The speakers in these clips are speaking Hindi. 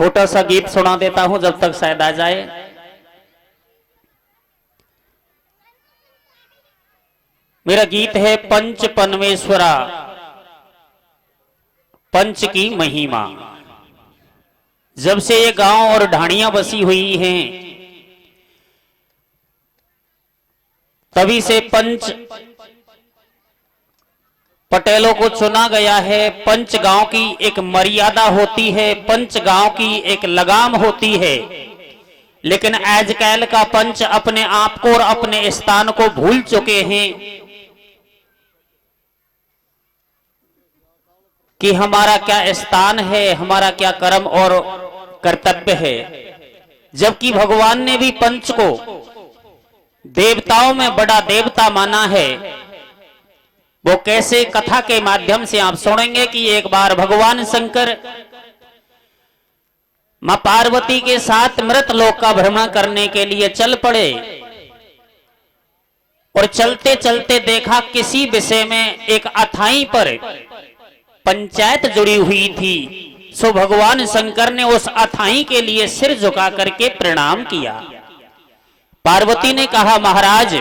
छोटा सा गीत सुना देता हूं जब तक शायद आ जाए। मेरा गीत है पंच पनवेश्वरा, पंच की महिमा। जब से ये गांव और ढाणियां बसी हुई हैं, तभी से पंच पटेलों को चुना गया है। पंच गांव की एक मर्यादा होती है, पंच गांव की एक लगाम होती है। लेकिन आजकल का पंच अपने आप को और अपने स्थान को भूल चुके हैं कि हमारा क्या स्थान है, हमारा क्या कर्म और कर्तव्य है। जबकि भगवान ने भी पंच को देवताओं में बड़ा देवता माना है। वो कैसे, कथा के माध्यम से आप सुनेंगे कि एक बार भगवान शंकर मां पार्वती के साथ मृत लोक का भ्रमण करने के लिए चल पड़े और चलते चलते देखा किसी विषय में एक अथाई पर पंचायत जुड़ी हुई थी। सो भगवान शंकर ने उस अथाई के लिए सिर झुका करके प्रणाम किया। पार्वती ने कहा, महाराज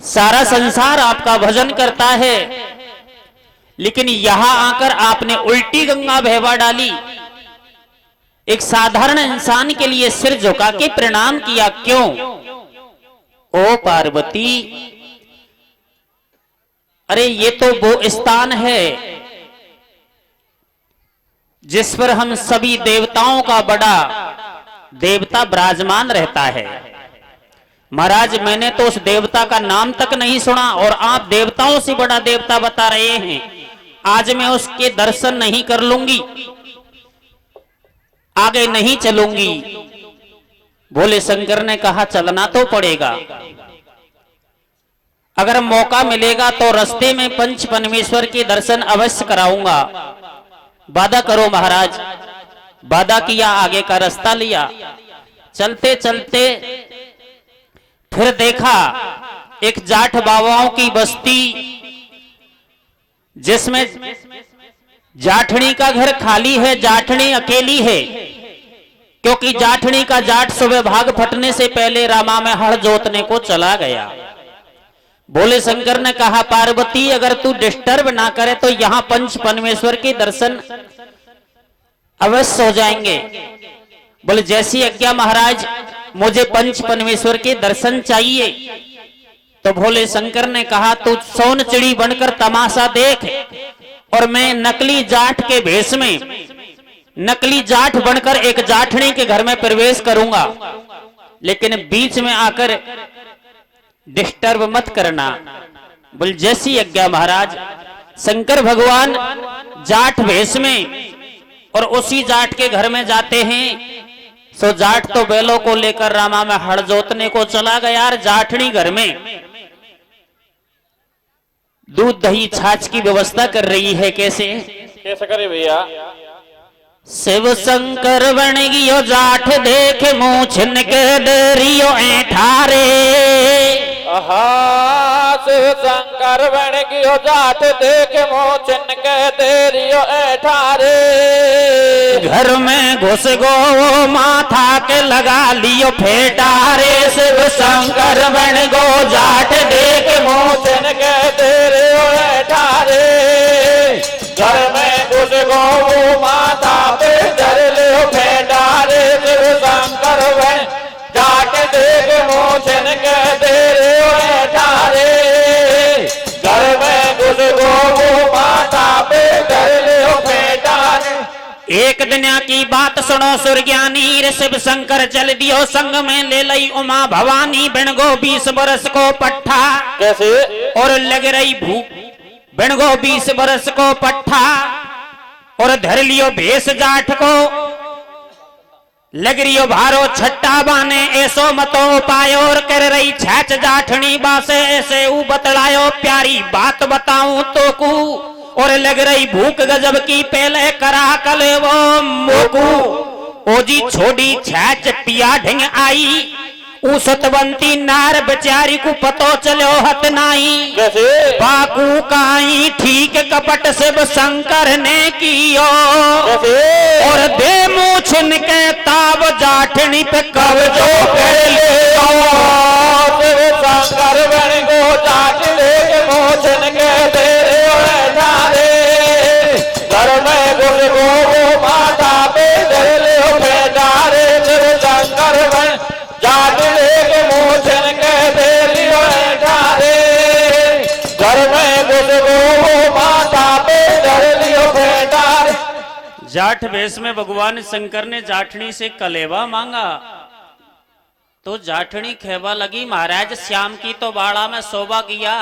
सारा संसार आपका भजन करता है, लेकिन यहां आकर आपने उल्टी गंगा बहवा डाली। एक साधारण इंसान के लिए सिर झुका के प्रणाम किया, क्यों? ओ पार्वती, अरे ये तो वो स्थान है जिस पर हम सभी देवताओं का बड़ा देवता विराजमान रहता है। महाराज मैंने तो उस देवता का नाम तक नहीं सुना और आप देवताओं से बड़ा देवता बता रहे हैं। आज मैं उसके दर्शन नहीं कर लूंगी, आगे नहीं चलूंगी। भोले शंकर ने कहा, चलना तो पड़ेगा। अगर मौका मिलेगा तो रास्ते में पंच परमेश्वर के दर्शन अवश्य कराऊंगा। वादा करो महाराज। वादा किया, आगे का रास्ता लिया। चलते चलते फिर देखा एक जाट बाबाओं की बस्ती, जिसमें जाठनी का घर खाली है, जाठनी अकेली है। क्योंकि जाठनी का जाट सुबह भाग फटने से पहले रामा में हड़ जोतने को चला गया। भोले शंकर ने कहा, पार्वती अगर तू डिस्टर्ब ना करे तो यहां पंच परमेश्वर के दर्शन अवश्य हो जाएंगे। बोले जैसी आज्ञा महाराज, मुझे पंच परमेश्वर के दर्शन चाहिए। तो भोले शंकर ने कहा, तू सोन चिड़ी बनकर तमाशा देख और मैं नकली जाट के भेष में, नकली जाट बनकर एक जाठनी के घर में प्रवेश करूंगा, लेकिन बीच में आकर डिस्टर्ब मत करना। बोल जैसी आज्ञा महाराज। शंकर भगवान जाट भेष में और उसी जाट के घर में जाते हैं। सो जाट तो बैलों को लेकर रामा में हड़ जोतने को चला गया और जाठनी घर में दूध दही छाछ की व्यवस्था कर रही है। कैसे कैसे करे भैया? शिव शंकर बन गियो जाठ देख मुंह छिन के डरियो ऐठारे। शिव शंकर बन गियो जाठ देख मुंह छिन के डरियो ऐठारे। घर में घुस गो माथा के लगा लियो फेटारे। शिव शंकर बन गो जाठ देख मुंह छिन के डरियो ऐठारे। घर में घुस गो माथा पे धर लियो फेटारे। शिव शंकर बन जाट देख मुंह छिन के डरियो ऐठारे। घर में घुस गो माथा पे धर लियो फेटारे। एक दिन की बात सुनो सुरज्ञानी, रे शिव शंकर चल दियो संग में ले लई उमा भवानी। बिणगो 20 बरस को पट्ठा। कैसे? और लग रही भूख। बिणगो 20 बरस को पट्ठा और धर लियो भेष जाठ को। लग रियो भारो छट्टा बाने ऐसो मतो पायो। और कर रही छाछ जाठनी बासे ऐसे ऊ बतलायो। प्यारी बात बताऊं तो कू और लग रही भूख गजब की पहले करा कल वो मोकू। ओजी छोड़ी छाछ पिया ढिंग आई सतवंती नार बेचारी को पतो चलो हत नाही कैसे बाकू काई ठीक कपट शिव शंकर ने कियो कैसे और दे मूछन के ताब जाठनी पे कब्जो कर ले शिव शंकर बन को जाट लेके मोचन के तेरे ठारे घर में घुस गो माता पे धर ले बेचारे शिव शंकर बन जाट लेके मोचन के तेरे ठारे घर में घुस गो माता पे धर लियो बेचारे। जाठ वेश में भगवान शंकर ने जाठनी से कलेवा मांगा तो जाठनी खेवा लगी महाराज श्याम की तो बाड़ा में शोभा किया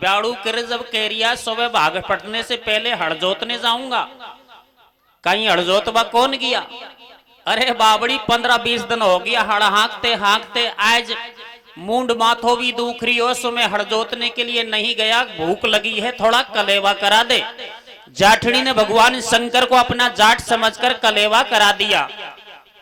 ब्याड़ू कर जब केरिया सोबे भाग पटने से पहले हड़जोतने जाऊंगा कहीं हड़जोतबा कौन किया अरे बाबड़ी 15-20 दिन हो गया हड़ हाँकते हाँकते आज मूंड माथो भी दुख रही हो सो मैं हड़जोतने के लिए नहीं गया भूख लगी है थोड़ा कलेवा करा दे। जाठनी ने भगवान शंकर को अपना जाट समझकर कलेवा करा दिया।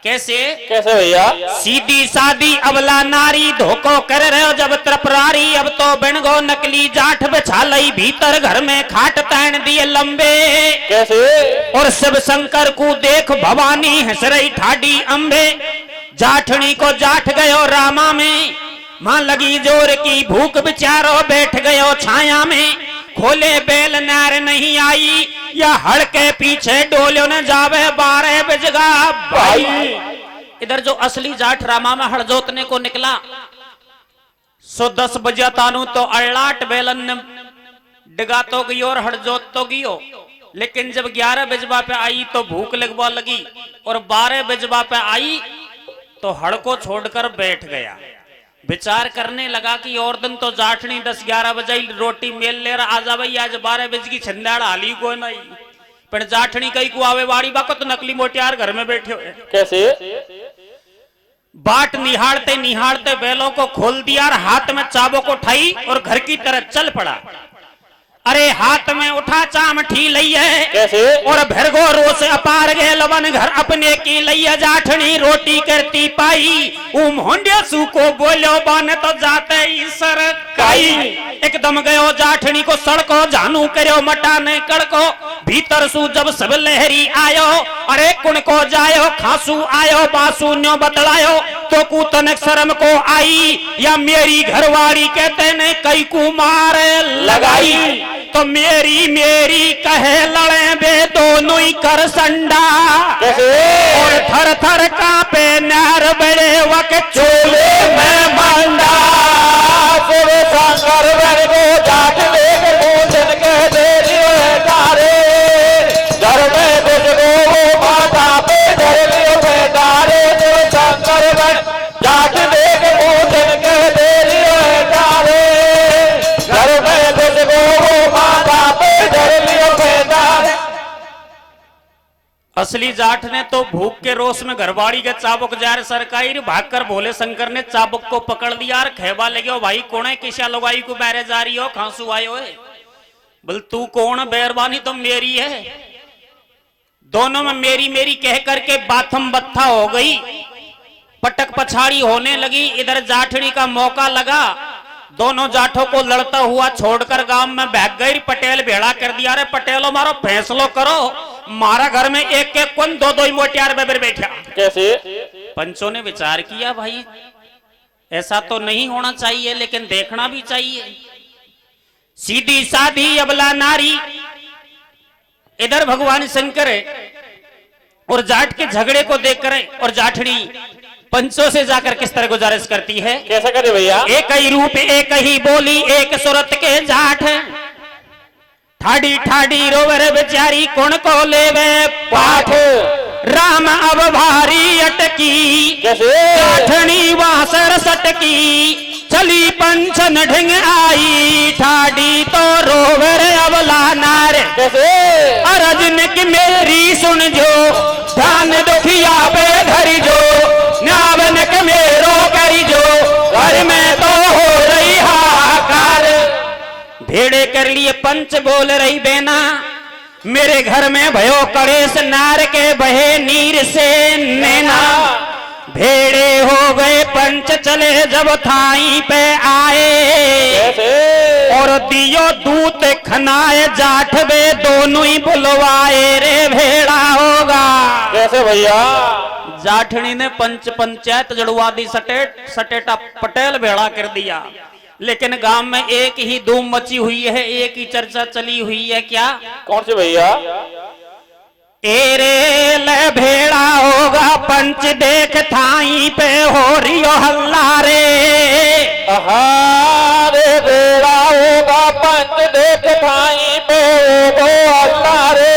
कैसे कैसे भैया सीधी सादी अबला नारी धोखो कर रहे हो जब त्रपरारी अब तो बिणगो नकली जाठ बिछा लई भीतर घर में खाट तैन दिए लंबे कैसे और शिव शंकर को देख भवानी हंस रही ठाडी अंबे जाठनी को जाठ गयो रामा में मां लगी जोर की भूख बिचारो बैठ गयो छाया में खोले बेल नार नहीं आई या हड़ के पीछे डोलियो न जावे 12 बजगा भाई। इधर जो असली जाठ रामा में हड़ जोतने को निकला सो 10 बजे तानू तो अड़लाट बेलन ने डिगा तो गई और हड़ जोत तो गयो लेकिन जब 11 बजबा पे आई तो भूख लगवा लगी और 12 बजबा पे आई तो हड़ को छोड़कर बैठ गया। विचार करने लगा कि और दिन तो जाठनी 10-11 बजे रोटी मेल ले आ जावे आज 12 बजे की छंदाड़ हाली को नहीं पर जाठनी कई को आवे वाड़ी बाको तो नकली मोटियार घर में बैठे हुए कैसे बाट निहारते निहारते बैलों को खोल दिया और हाथ में चाबो को ठाई और घर की तरफ चल पड़ा। अरे हाथ में उठा चामठी लई है कैसे और भरगो रोस अपार गए लवन घर अपने की लैया जाठनी रोटी करती पाई मोहंडिया सू को बोलो बन तो जाते सर काई एकदम गयो जाठनी को सड़को जानू करो मटाने कड़को भीतर सू जब सब लहरी आयो अरे कुण को जायो खासू आयो बासू न्यो बतलायो तो कूतन शर्म को आई या मेरी घरवाड़ी कहते ने कई को मार लगाई तो मेरी मेरी कहे लड़े बे दोनों ही कर संडा और थर थर कांपे नार बड़े वक चोले में मंडा शिव शंकर बन को जाट लेके मोचन के तेरे ठारे घर में घुस गो माता पे धर लियो बेचारे शिव शंकर बन जाट लेके मोचन के तेरे ठारे घर में घुस गो माता पे धर लियो बेचारे। असली जाट ने तो भूख के रोष में घरवाड़ी के चाबुक जार सरकारी भागकर भोले शंकर ने चाबुक को पकड़ लिया और खेबा लगे हो भाई कौन है किसा लोगाई को बैरे जा रही हो खांसू आयो है बोल तू कौन बेरबानी तो मेरी है। दोनों में मेरी मेरी कह करके बाथम बत्था हो गई पटक पछाड़ी होने लगी। इधर जाठनी का मौका लगा दोनों जाठों को लड़ता हुआ छोड़कर गांव में भाग गई। पटेल भेड़ा कर दिया अरे पटेलो मारो फैसलो करो मारा घर में एक एक कौन दो दो ही मोटियार बेबर बैठा कैसे पंचों ने विचार किया भाई ऐसा तो नहीं होना चाहिए लेकिन देखना भी चाहिए। सीधी साधी अबला नारी इधर भगवान शंकर और जाट के झगड़े को देखकर और जाठनी पंचों से जाकर किस तरह गुजारिश करती है कैसा करे भैया एक ही रूप एक ही बोली एक सूरत के जाठ ठाडी ठाडी रोवर बेचारी कौन को लेवे पाठ राम अब भारी अटकी कैसे जाठनी वासर सटकी चली पंचन ढंग आई ठाडी तो रोवर अबला नार कैसे अरजन की मेरी सुन जो ध्यान दुखिया पे धरी जो नावन के मेरो करी जो घर में तो हो रही हाहाकार भेड़े कर लिए पंच बोल रही बेना मेरे घर में भयो कड़ेश नार के बहे नीर से नैना भेड़े हो गए पंच चले जब थाई पे आए, कैसे? और दियो दूत खनाए जाठ वे दोनों ही बुलवाए रे भेड़ा होगा। कैसे भैया? जाठनी ने पंच पंचायत जड़वा दी, सटेटा पटेल भेड़ा कर दिया, लेकिन गांव में एक ही धूम मची हुई है, एक ही चर्चा चली हुई है। क्या? कौन सी भैया? तेरे ले भेड़ा होगा पंच देख थाई पे हो रियो हल्ला रे। रे भेड़ा होगा पंच देख थाई पे हो हल्ला रे।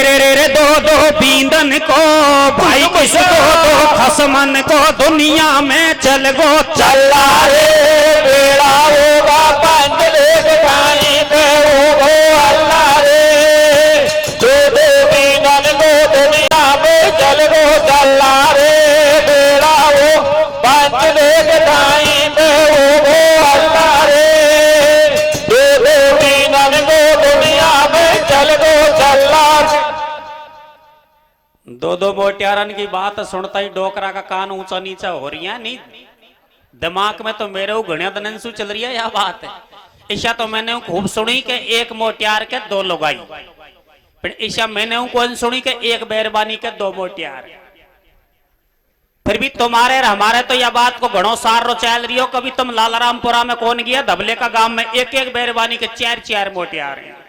रे दो दो बींदन को भाई किस दो खसमन को दुनिया में चल गो चला रे। भेड़ा होगा पंच देख थाई पे हो हल्ला रे। दो दो बीनन को दुनिया में चल गो चला रे। भेड़ा हो पंच देख थाई पे हो हल्ला रे। दो दो बीनन को दुनिया में चल गो चला। दो दो मोटियारन की बात सुनता ही डोकरा का कान ऊंचा नीचा हो रही है। नहीं दिमाग में तो मेरे को घड़िया दनंसु चल रही है यह बात है। ईशा तो मैंने खूब सुनी कि एक मोटियार के दो लुगाई, फिर ईशा मैंने कौन सुनी कि एक बैरबानी के दो मोटियार। फिर भी तुम्हारे और हमारे तो यह बात को घणो सार रो चल रही हो। कभी तुम लालारामपुरा में कौन गया? धबले का गांव में एक एक बैरबानी के चार चार मोटियार हैं।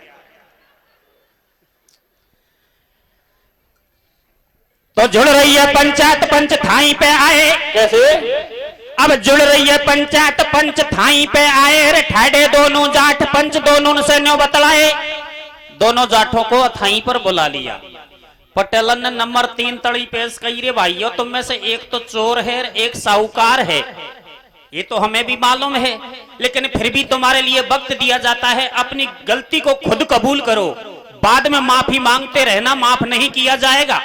तो जुड़ रही है पंचायत पंच थाई पे आए। कैसे? अब जुड़ रही है पंचायत पंच थाई पे आए रे। ठाडे दोनों जाट पंच दोनों से न्यो बतलाए, दोनों जाठों को थाई पर बुला लिया। पटेलन ने नंबर 3 तड़ी पेश कही रे भाइयों, तुम में से एक तो चोर है एक साहूकार है, ये तो हमें भी मालूम है, लेकिन फिर भी तुम्हारे लिए वक्त दिया जाता है। अपनी गलती को खुद कबूल करो, बाद में माफी मांगते रहना, माफ नहीं किया जाएगा।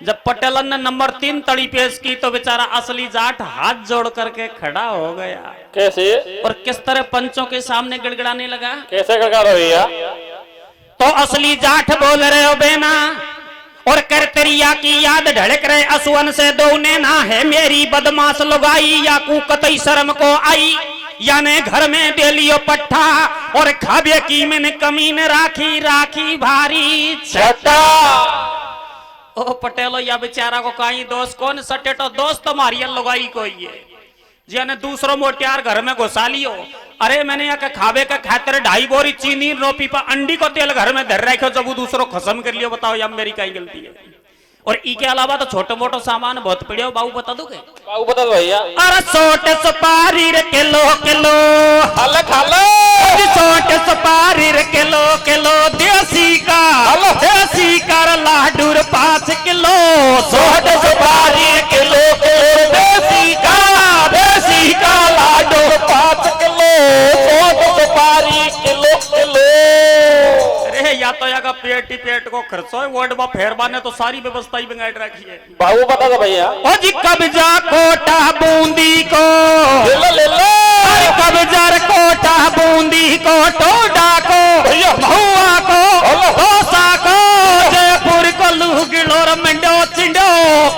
जब पटेलन ने नंबर 3 तड़ी पेश की तो बेचारा असली जाट हाथ जोड़ करके खड़ा हो गया। कैसे? और किस तरह पंचों के सामने गिड़गिड़ाने लगा। कैसे गड़गड़ा रहे भैया? तो असली जाट बोल रहे हो बेना, और कर तेरिया की याद ढड़क रहे असुअन से दो ने ना है मेरी बदमाश लुगाई, या कतई शर्म को आई, याने घर में दे लियो पट्ठा, और खाबे की मैंने कमी ने राखी राखी भारी छटा। ओ पटेलो या बेचारा को कहीं दोस्त कौन सटे तो दोस्त तुम्हारी लुगाई कोई है जिन्हें दूसरों मोटियार घर में घुसा लियो। अरे मैंने यहाँ के खावे के खातर 2.5 बोरी चीनी रोपी पर अंडी को तेल घर में धर रखो, जब वो दूसरों खसम कर लियो। बताओ या मेरी कहीं गलती है? और ई के अलावा तो छोटे मोटो सामान बहुत पड़े हो। बाबू बता दोगे? बाबू बता दो भैया। अरे छोटे सुपारी रे किलो किलो, खाला खाला छोटे सुपारी रे किलो किलो, देसी का देसी कर लाडू 5 किलो, छोटे सुपारी किलो किलो, देसी का लाडू 5 किलो, छोटे सुपारी किलो किलो। अरे या तो यहाँ का पेट ही पेट को खर्चो है, वर्ड में फेरबा ने तो सारी व्यवस्था ही बिगाड़ रखी है। बाबू बता दो भैया। ओ जी कब्जा कोटा बूंदी को, ले लो कब्जा कोटा बूंदी को, टोडा को, महुआ को, डोसा को, जयपुर को, लूगिलोर मंडो चिंडो,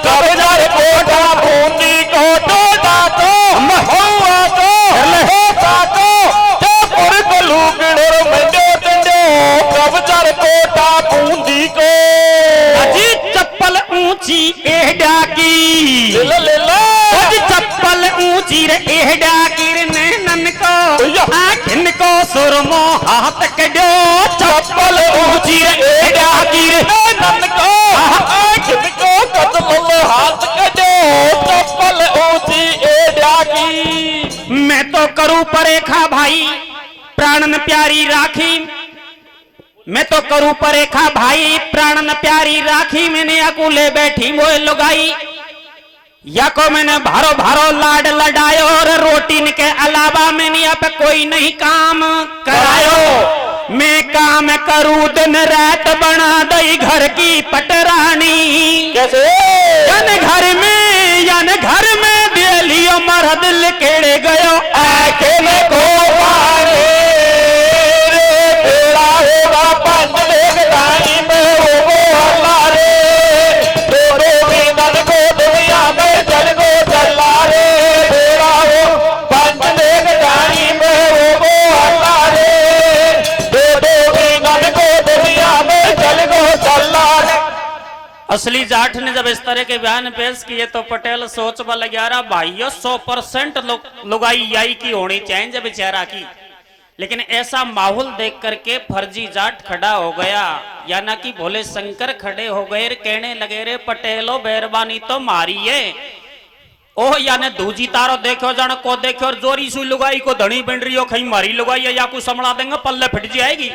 कब्जा कोटा बूंदी को, टोडा को, महुआ को, डोसा को, जयपुर को, लूगिलोर मंडो चिंडो, कब्जा कोटा बूंदी को। अजी चप्पल ऊंची एडा की, ले लो चप्पल ऊंची रे एडा की रे, नैनन को आखिन को सुरमो हाथ कड़ो, चप्पल ऊंची रे एडा की रे, नैनन को आखिन को कदम हाथ कड़ो, चप्पल ऊंची एडा की। मैं तो करूं परेखा भाई प्राणन प्यारी राखी, मैं तो करूं परेखा भाई प्राणन प्यारी राखी, मैंने अकुले बैठी मोए लुगाई, या को मैंने भारो भारो लाड लडायो, और रोटी के अलावा मैंने अब कोई नहीं काम करायो। मैं काम करूं दिन रात बना दई घर की पटरानी। कैसे? यान घर में दे लियो मर दिल केड़े गयो आके में को पारे रे, बेड़ा होगा पंच देख टाइम में हो हल्ला रे, दो दो बीनन को दुनिया में असली जाट ने जब इस तरह के बयान पेश किए तो पटेल सोचवा लगा रहा भाइयों 100% लुगाई याई की होनी चाहिए जब बेचारा की। लेकिन ऐसा माहौल देख करके फर्जी जाट खड़ा हो गया, या ना कि भोले शंकर खड़े हो गए, कहने लगे रे पटेलो बेरबानी तो मारी है। ओह याने दूजी तारो देखो जन को देखो और जोरी सुई लुगाई को धनी बन रही हो, कहीं मारी लुगाई है या कुछ संभला देंगे पल्ले फिट जाएगी।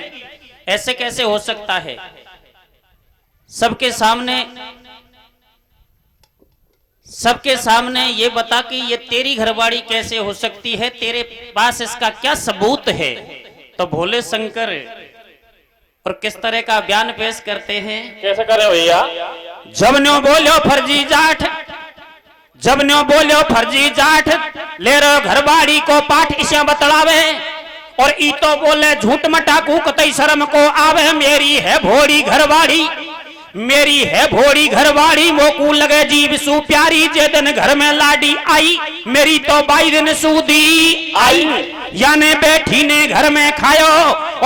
ऐसे कैसे हो सकता है? सबके सामने ये बता कि ये तेरी घरवाड़ी कैसे हो सकती है, तेरे पास इसका क्या सबूत है? तो भोले शंकर और किस तरह का बयान पेश करते हैं, कैसे करे भैया? जब न्यो बोलो फर्जी जाट, जब न्यो बोलो फर्जी जाट, ले रो घरवाड़ी को पाठ इसे बतलावे, और ई तो बोले झूठ मटाकू कतई शर्म को आवे। मेरी है भोड़ी घरवाड़ी, मेरी है भोड़ी घरवाड़ी, मोकू लगे जीव सु प्यारी, जे दिन घर में लाडी आई, मेरी तो 22 दिन सूदी आई। याने बैठी ने घर में खायो,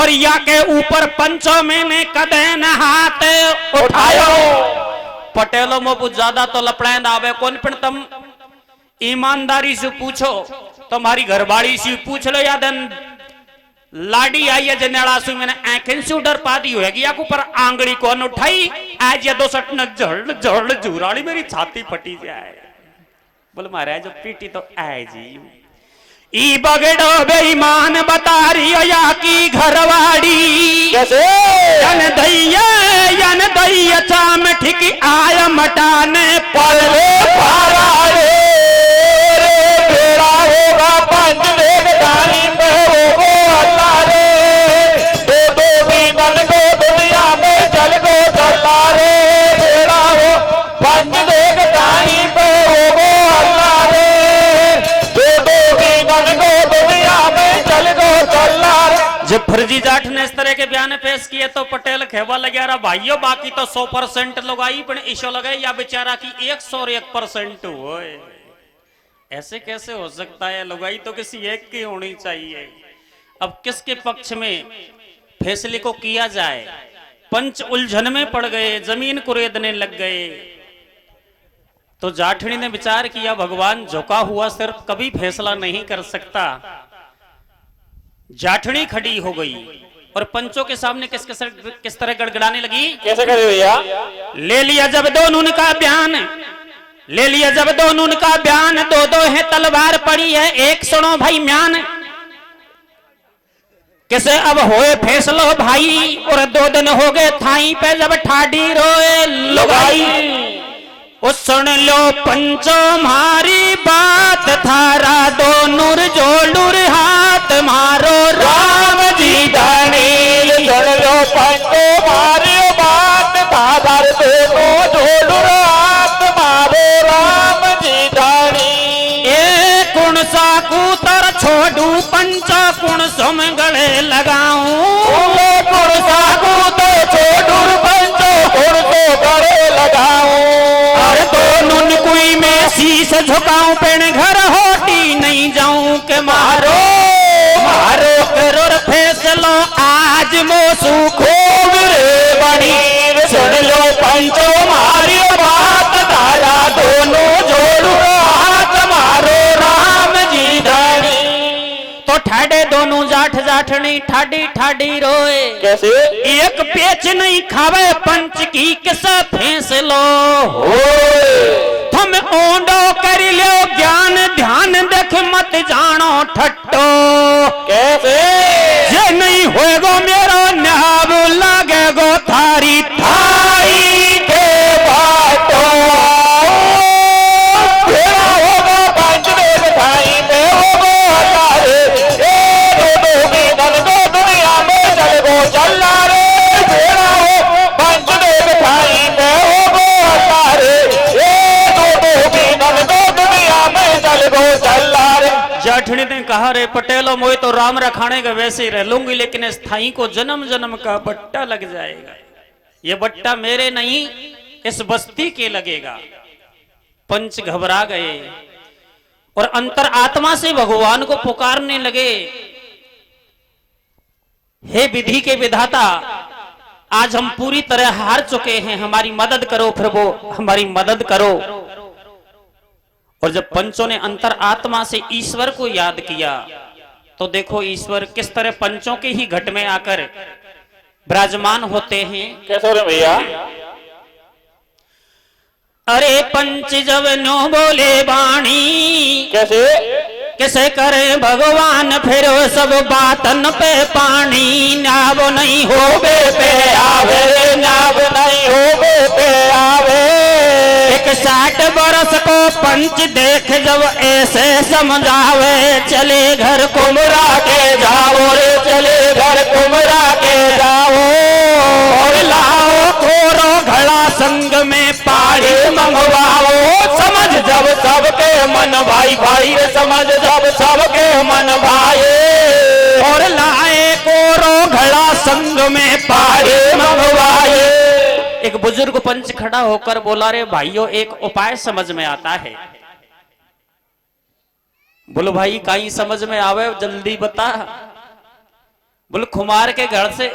और या के ऊपर पंचों में ने कदे न हाथ उठायो। पटेलो मोपू ज्यादा तो लपड़ेंद आवे कौन, पण तुम ईमानदारी से पूछो, तुम्हारी घरवाड़ी से पूछ लो, या दिन लाडी आई है जनेड़ा सु मैंने आंखें से डर पा दी होगी, या ऊपर आंगड़ी कौन उठाई, आज ये 2 न झड़ झड़ झुराड़ी मेरी छाती फटी जाए। बोले महाराज जो पीटी तो आए जी, ई बगड़ो बेईमान बता रही हो या की घरवाड़ी, कैसे? यन दैया चाम ठीक आया मटाने पलवे पारा रे बेड़ा होगा पंच देव दानी में होगो अल्लाह रे, दो भी मन को दुनिया में चल गो चला रे, बेड़ा हो पंच देव दानी में होगो अल्लाह रे, दो भी मन को दुनिया में चल गो चला रे। जब फर्जी जाट ने इस तरह के बयान पेश किए तो पटेल खेवा लगा रहा भाइयों बाकी तो 100% लोग आई, पण ईशो लगे या बेचारा की 101% हुए। ऐसे कैसे हो सकता है? लुगाई तो किसी एक की होनी चाहिए। अब किसके पक्ष में फैसले को किया जाए? पंच उलझन में पड़ गए, जमीन कुरेदने लग गए। तो जाठनी ने विचार किया भगवान झुका हुआ सिर्फ कभी फैसला नहीं कर सकता। जाठनी खड़ी हो गई और पंचों के सामने किस तरह गड़गड़ाने लगी, कैसे करे भैया? ले लिया जब दोनों का बयान, ले लिया जब दोनों का बयान, दो है तलवार पड़ी है एक सुनो भाई म्यान, कैसे अब होए फैसलो भाई, और 2 दिन हो गए थाई पे जब ठाडी रोए लुगाई। ओ सुन लो पंचो मारी बात, थारा दोनों जोड़ुर हाथ मारो राम जी धनी, सुन लो पंचो मारी बात, थारा दोनों जोड़ुर हाथ मारो राम जी धनी। ए कुण सा कूतर छोड़ू पंचो कुण सुम गले लगाऊं, कुण सा कूतर छोड़ू पंचो कुण को गले लगाऊं, और दोनों कोई में शीश झुकाऊं, पेड़ घर होटी नहीं जाऊं के मारो मारो करो फैसलो आज मोसू खूब रे बड़ी। सुन लो पंचो मारी बात, तारा दोनों जोड़ू हाथ मारो राम जी धनी। तो ठाडे दोनों जाठ जाठनी ठाडी ठाडी रोए, कैसे? एक पेच नहीं खावे पंच की किस फैसलो, तुम ओंडो कर लो ज्ञान ध्यान देख मत जानो ठट्टो, कैसे? ये नहीं होएगो मेरो न्याब लागेगो थारी थाई के बातों, तेरा होगा पंच देव थाई में होगा अल्लाह रे, दो भी नन को दुनिया में चल गो चला रे, तेरा हो पंच देव थाई में होगा अल्लाह रे, दो भी नन को दुनिया में चल गो चला रे। जाठनी ने कहा रे पटेलो मोए तो राम रखाने का वैसे ही रह लूंगी, लेकिन इस थाई को जन्म जन्म का बट्टा लग जाएगा। ये बट्टा मेरे नहीं इस बस्ती के लगेगा। पंच घबरा गए और अंतर आत्मा से भगवान को पुकारने लगे, हे विधि के विधाता, आज हम पूरी तरह हार चुके हैं, हमारी मदद करो प्रभु, हमारी मदद करो। और जब पंचों ने अंतर आत्मा से ईश्वर को याद किया तो देखो ईश्वर किस तरह पंचों के ही घट में आकर विराजमान होते हैं। कैसे हो रहे भैया? अरे पंच जब नो बोले बाणी, कैसे कैसे करे भगवान फिर सब बातन पे पानी। नाव नहीं होवे पे आवे, नाव नहीं होवे पे आवे। 61 बरस को पंच देख जब ऐसे समझावे, चले घर कुमरा के जाओ रे, चले घर कुमरा के जाओ। और लाओ कोरो घड़ा संग में पाड़ी मंगवाओ। समझ जब सबके मन भाई, भाई रे समझ जब सबके मन भाई। और लाए कोरो घड़ा संग में पाड़ी मंगवाए। एक बुजुर्ग पंच खड़ा होकर बोला, रे भाइयों एक उपाय समझ में आता है। बोलो भाई कहीं समझ में आवे जल्दी बता। बोलो खुमार के घर से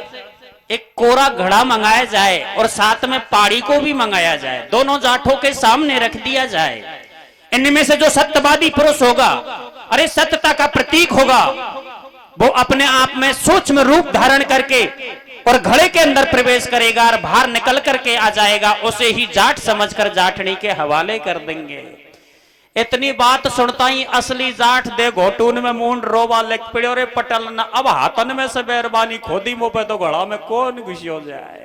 एक कोरा घड़ा मंगाया जाए और साथ में पाड़ी को भी मंगाया जाए, दोनों जाठों के सामने रख दिया जाए। इनमें से जो सत्यवादी पुरुष होगा, अरे सत्यता का प्रतीक होगा, वो अपने आप में सूक्ष्म रूप धारण करके और घड़े के अंदर प्रवेश करेगा और बाहर निकल करके आ जाएगा, उसे ही जाट समझकर जाटनी के हवाले कर देंगे। इतनी बात सुनता ही असली जाट दे घोटून में मूंड रोवा लेक पड़े, रे पटल न अब हाथन में से बेरबानी खोदी मुंह पे तो घड़ा में कौन घुसी हो जाए।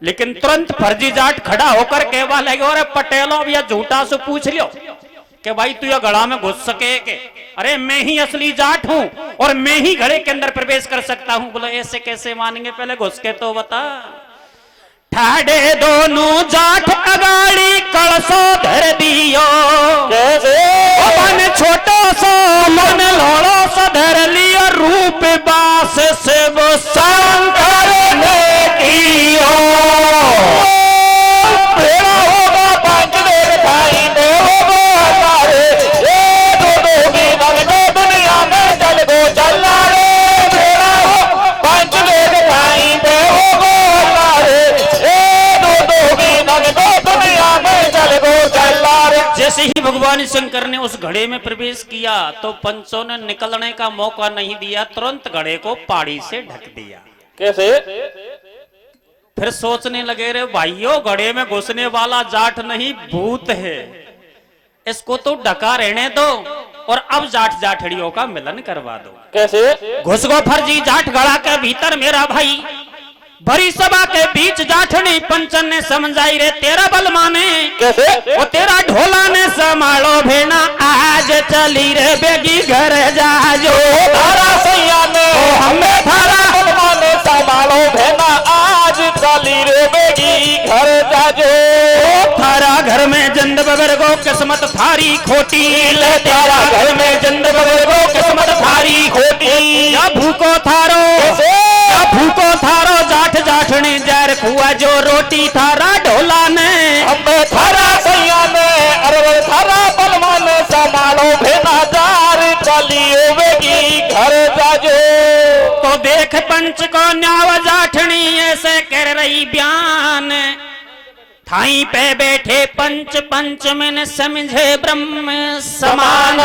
लेकिन तुरंत फर्जी जाट खड़ा होकर कहवा लगे, अरे पटेलों या झूठा से पूछ लियो कि भाई तू या घड़ा में घुस सके के? अरे मैं ही असली जाट हूं और मैं ही घड़े के अंदर प्रवेश कर सकता हूं। बोलो ऐसे कैसे मानेंगे, पहले घुस के तो बता। ठाडे दोनों जाट अगाड़ी कलशो धर दियो, कैसे मन छोटो सो मन लोड़ो सो धर लियो, रूप बास से वो शंकर ने कियो। भेड़ा होगा पंच देव खाई देवो सारे, ये दो भी नग दो दुनिया में चल गो चला रे। भेड़ा हो पंच देव खाई देवो सारे, ये दो भी नग दो दुनिया में चल गो चला रे। जैसे ही भगवान शंकर ने उस घड़े में प्रवेश किया तो पंचों ने निकलने का मौका नहीं दिया, तुरंत घड़े को पाड़ी से ढक दिया। कैसे? फिर सोचने लगे, रे भाइयों घड़े में घुसने वाला जाट नहीं भूत है, इसको तो ढका रहने दो और अब जाट जाठड़ियों का मिलन करवा दो। कैसे? घुस गो फर्जी जाट घड़ा के भीतर मेरा भाई। भरी सभा के बीच जाठनी पंचन ने समझाई, रे तेरा बल माने, कैसे? वो तेरा ढोला ने संभालो भेना, आज चली रे बेगी घर जाजो। तारा सैया ने हमें थारा ने संभालो भेना, आज चली रे बेगी घर जाजो। थारा घर में जंद बगर को किस्मत थारी खोटी, ले तारा घर में जंद बगर को किस्मत थारी खोटी। या भूको थारो, या भूको थारो जाठ जाठने जर खुआ जो रोटी थारा ढोला ने। हमें थारा सैया ने अरवर थारा बलवा ने संभालो भेना, जार चली बेगी घर जाजो। तो देख पंच को न्याव जाठनी ऐसे कर रही बयान, थाई पे बैठे पंच पंच में न समझे ब्रह्म समान।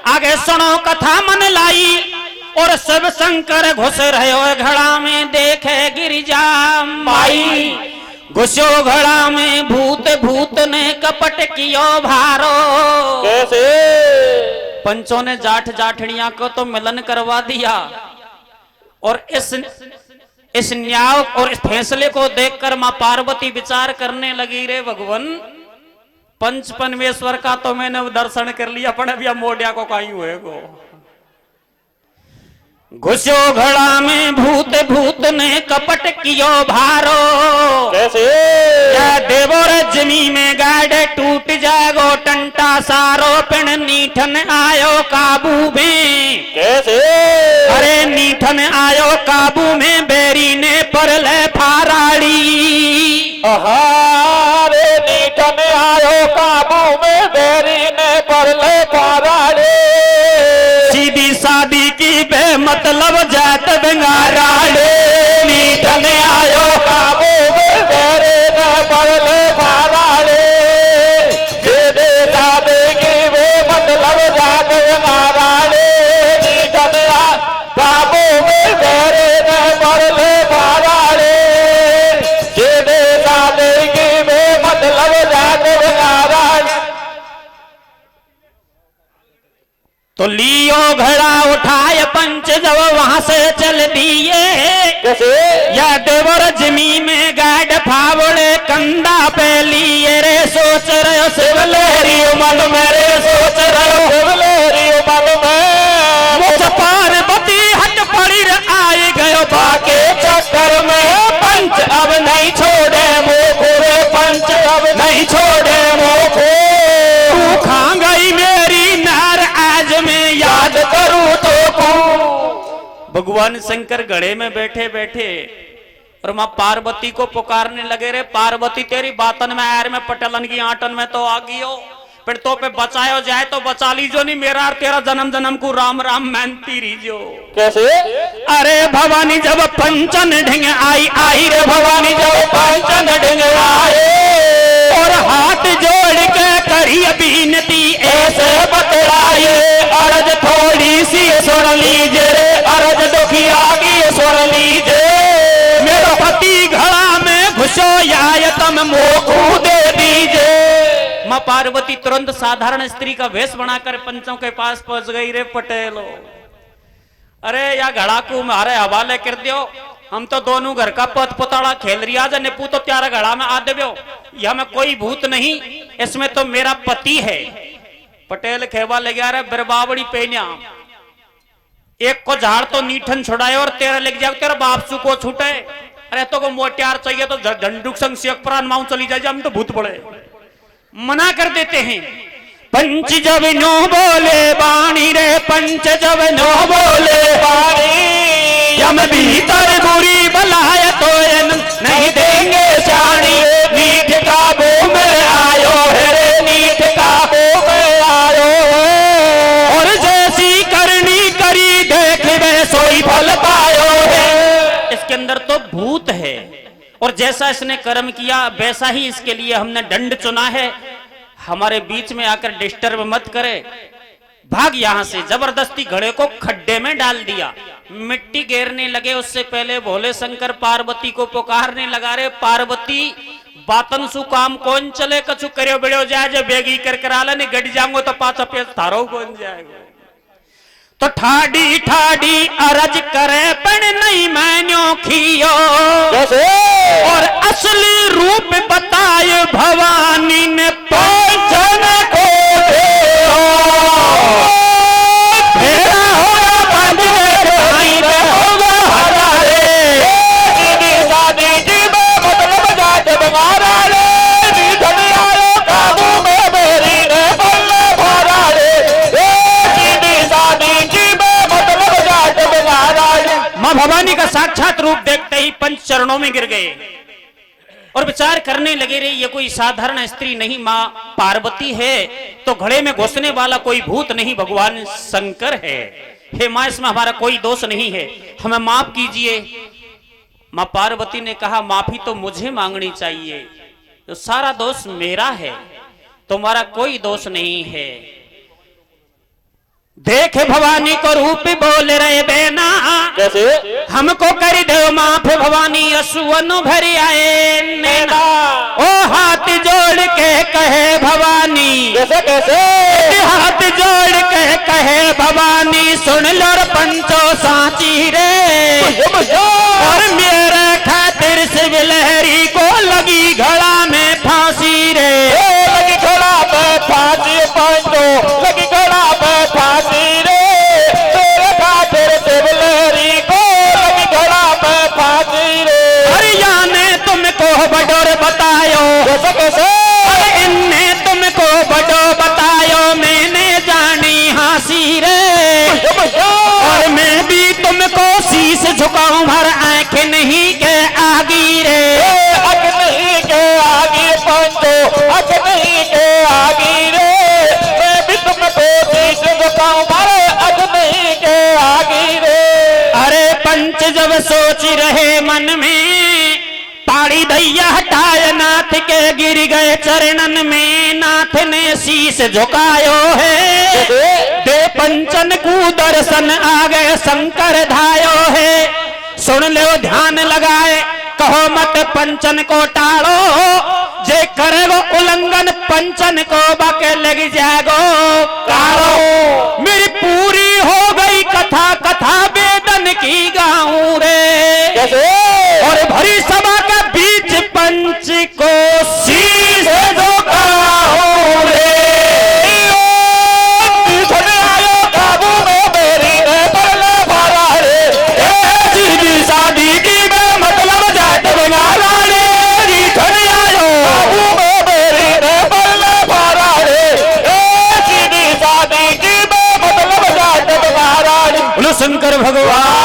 आगे सुनो कथा मन लाई और सब शंकर घुस रहे हो घड़ा में, देखे गिरिजा माई। घुसो घड़ा में भूत, भूत ने कपट कियो भारो। कैसे? पंचों ने जाठ जाठड़िया को तो मिलन करवा दिया और इस न्याय और इस फैसले को देखकर मां पार्वती विचार करने लगी, रे भगवान पंच परमेश्वर का तो मैंने दर्शन कर लिया, पर अभी मोडिया को कहीं हुए को। घुसो घड़ा में भूत, भूत ने कपट कियो भारो। कैसे? या देवोर जमी में गाड़े टूट जागो टंटा सारो, पिण नीठन आयो काबू में। कैसे? अरे नीठन आयो काबू में, बेरी ने परले फाराड़ी। रे नीठन आयो काबू में, बेरी ने परले फाराड़ी। सीधी शादी की बे मतलब जात बंगाराड़े। नीठन आयो तो लियो घड़ा उठाए पंच जब वहां से चल दिए, कैसे या देवर जमी में गाड फावड़े कंधा पे लिए रे, सोच रहे हो शिवलेरी मन मेरे, सोच रहे हो शिवलेरी मन में, मुझ पार्वती हट पड़ी रे, आए गयो बाके चक्कर में, पंच अब नहीं छोड़े मोको रे, पंच अब नहीं छोड़े मोको, तू खा गई मेरी नार आज मैं याद करूं तो तू। भगवान शंकर घड़े में बैठे बैठे और मां पार्वती को पुकारने लगे रे, पार्वती तेरी बातन में आयर में पटलन की आटन में तो आ गई हो, फिर तो पे बचायो जाए तो बचा लीजो, नहीं मेरा और तेरा जन्म जन्म को राम राम मेहनती रीजो। कैसे अरे भवानी जब पंचन ढिंग आई, आई रे भवानी जब पंचन ढिंग आए, और हाथ जोड़ के करी बीनती ऐसे बतलाए, अर्ज थोड़ी सी सुन लीजिए रे, अर्ज दुखिया की सुन लीजिए, मेरा पति घड़ा में घुसो या तुम मोखू दे दीजिए। मां पार्वती तुरंत साधारण स्त्री का वेश बनाकर पंचों के पास पहुंच गई रे पटेलो, अरे या घड़ा को मारे हवाले कर दियो, हम तो दोनों घर का पत पताड़ा खेल रिया जा, नेपू तो त्यारा घड़ा में आ देवो, यह में कोई भूत नहीं, इसमें तो मेरा पति है। पटेल खेवा ले गया रे बरबावड़ी पेन्या, एक को झाड़ तो नीठन छुड़ाए और तेरा लेके जाओ, तेरा बापसू को छूटे, अरे तो को मोटियार चाहिए तो झंडुक संग सियक प्राण माऊ चली जाए, हम तो भूत पड़े, मना कर देते हैं। पंच जब नो बोले बाणी रे, पंच जब नो बोले बाणी, हम भीतर बुरी बलाय तो नहीं देंगे जानी, मीठ काबू में आयो है रे, मीठ काबू में आयो है, और जैसी करनी करी देख वे सोई फल पायो है। इसके अंदर तो भूत है, और जैसा इसने कर्म किया वैसा ही इसके लिए हमने दंड चुना है, हमारे बीच में आकर डिस्टर्ब मत करे, भाग यहां से। जबरदस्ती घड़े को खड्डे में डाल दिया, मिट्टी घेरने लगे, उससे पहले भोले शंकर पार्वती को पुकारने लगा रे, पार्वती बातन सु काम कौन चले, कछु करो बिड़ो जाए, जब बेगी कर करा ले गड़ जाऊंगो तो पाचा पेज थारो कौन जाएगा, तो ठाडी ठाडी अरज करे पण नहीं मैन्यो खियो, और असली रूप बताए भवानी ने पंचन को फेरा होया बंदे भाई होगा हरारे, शादी जी में मतलब जाते बमारा रे, निधन आयो काबू में मेरी ने बल्ले भरा रे, शादी जी में मतलब जाते बमारा रे। मां भवानी का साक्षात रूप देखते ही पंच चरणों में गिर गए और विचार करने लगे रे, ये कोई साधारण स्त्री नहीं, मां पार्वती है, तो घड़े में घुसने वाला कोई भूत नहीं, भगवान शंकर है। हे मां, इसमें हमारा कोई दोष नहीं है, हमें माफ कीजिए। मां पार्वती ने कहा, माफी तो मुझे मांगनी चाहिए, तो सारा दोष मेरा है, तुम्हारा कोई दोष नहीं है। देख भवानी को रूप बोल रहे बेना, कैसे हमको कर दो माफ भवानी, असुवन भर आए नैना, ओ हाथ जोड़ के कहे भवानी, कैसे कैसे हाथ जोड़ के कहे भवानी, सुन लो पंचो सांची रे, और मेरे खातिर शिवलहरी को लगी घड़ा में फांसी रे, लगी घड़ा में फांसी, पंचो लगी घड़ा में फांसी रे, तेरे खातिर शिवलहरी को लगी घड़ा में फांसी रे। हरिया ने तुमको बडोर बतायो, कैसे कैसे इनने तुमको बडो बतायो, मैंने जानी हासी रे, और मैं भी तुमको शीश झुकाऊं, भर आंख नहीं के आगी रे, अग नहीं के आगे पंचो, अग नहीं के आगे रे, मैं भी तुमको शीश झुकाऊं, भर अग नहीं के आगे रे। अरे पंच जब सोच रहे मन में, पाड़ी दैया हटाए नाथ के गिर गए चरणन में, नाथ ने शीश झुकायो है, दे पंचन को दर्शन आ गए शंकर धायो है, सुन लो ध्यान लगाए, कहो मत पंचन को टाड़ो, जे करे वो उल्लंघन पंचन को बके लग जागो काड़ो, मेरी भगवान